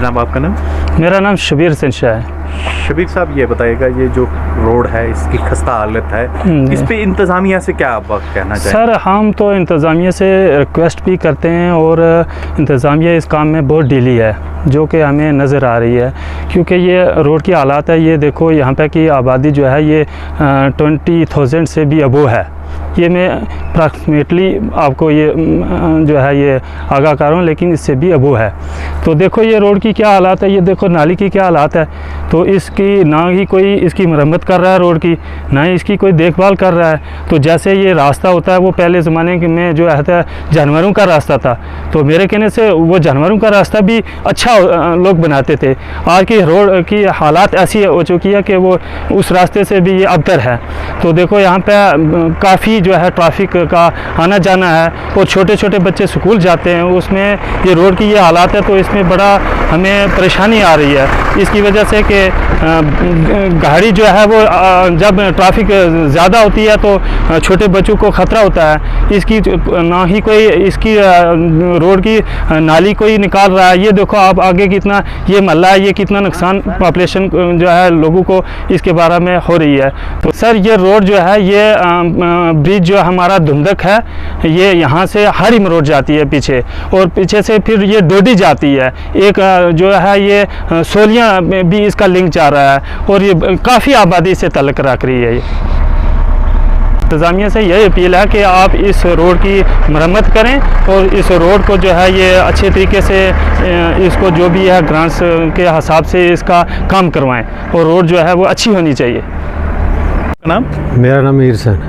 जनाब आपका नाम? मेरा नाम शबीर सिंशाह है। शबीर साहब ये बताइएगा, ये जो रोड है इसकी खस्ता हालत है, इस पे इंतज़ामिया से क्या आप कहना चाहें? सर हम तो इंतज़ामिया से रिक्वेस्ट भी करते हैं और इंतज़ामिया इस काम में बहुत ढीली है, जो कि हमें नज़र आ रही है। क्योंकि ये रोड की हालात है, ये देखो यहाँ पे की आबादी जो है ये 20,000 से भी अबो है। ये मैं अप्रॉक्सीमेटली आपको ये जो है ये आगाह कर रहा हूँ, लेकिन इससे भी अबो है। तो देखो ये रोड की क्या हालात है, ये देखो नाली की क्या हालात है। तो इसकी ना ही कोई इसकी मरम्मत कर रहा है रोड की, ना ही इसकी कोई देखभाल कर रहा है। तो जैसे ये रास्ता होता है वो पहले ज़माने में जो है जानवरों का रास्ता था, तो मेरे कहने से वो जानवरों का रास्ता भी अच्छा लोग बनाते थे। आज की रोड की हालात ऐसी हो चुकी है कि वो उस रास्ते से भी ये अबतर है। तो देखो यहाँ पे काफ़ी जो है ट्रैफिक का आना जाना है और छोटे छोटे बच्चे स्कूल जाते हैं, उसमें ये रोड की ये हालात है। तो इसमें बड़ा हमें परेशानी आ रही है इसकी वजह से कि गाड़ी जो है वो जब ट्रैफिक ज़्यादा होती है तो छोटे बच्चों को ख़तरा होता है। इसकी ना ही कोई इसकी रोड की नाली कोई निकाल रहा है। ये देखो आप आगे कितना ये महल्ला है, ये कितना नुकसान पॉपुलेशन जो है लोगों को इसके बारे में हो रही है। तो सर ये रोड जो है ये ब्रिज जो हमारा धुंधक है, ये यहाँ से हरिम रोड जाती है पीछे, और पीछे से फिर ये डोडी जाती है। एक जो है ये सोलियाँ में भी इसका लिंक जा रहा है, और ये काफ़ी आबादी से तल्लुक़ रख रही है। इंतज़ामिया से यही अपील है कि आप इस रोड की मरम्मत करें और इस रोड को जो है ये अच्छे तरीके से इसको जो भी है ग्रांट्स के हिसाब से इसका काम करवाएं, और रोड जो है वो अच्छी होनी चाहिए। नाम? मेरा नाम ईरसन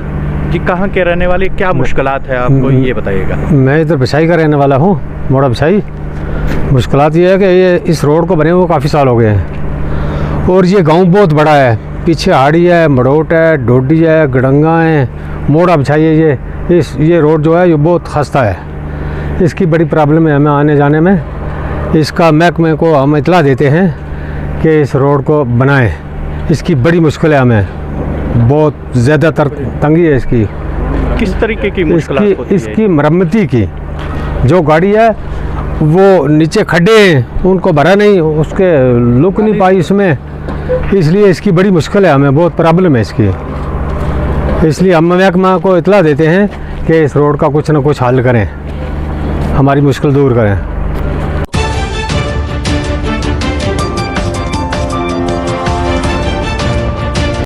जी, कहाँ के रहने वाले, क्या मुश्किलात है आपको ये बताइएगा? मैं इधर बिछाई का रहने वाला हूँ, मोड़ा बिछाई। मुश्किलात ये है कि ये इस रोड को बने हुए काफ़ी साल हो गए हैं, और ये गांव बहुत बड़ा है। पीछे हाड़ी है, मड़ोट है, डोडी है, गड़ंगा है, मोड़ा बिछाई है। ये रोड जो है ये बहुत खस्ता है, इसकी बड़ी प्रॉब्लम है हमें आने जाने में। इसका महकमे को हम इतला देते हैं कि इस रोड को बनाएं। इसकी बड़ी मुश्किल है, हमें बहुत ज़्यादातर तंगी है इसकी। किस तरीके की मुश्किलात होती है? इसकी मरम्मती की, जो गाड़ी है वो नीचे खड्डे हैं, उनको भरा नहीं, उसके लुक नहीं पाई इसमें, इसलिए इसकी बड़ी मुश्किल है, हमें बहुत प्रॉब्लम है इसकी। इसलिए हम महकमा को इतला देते हैं कि इस रोड का कुछ ना कुछ हल करें, हमारी मुश्किल दूर करें।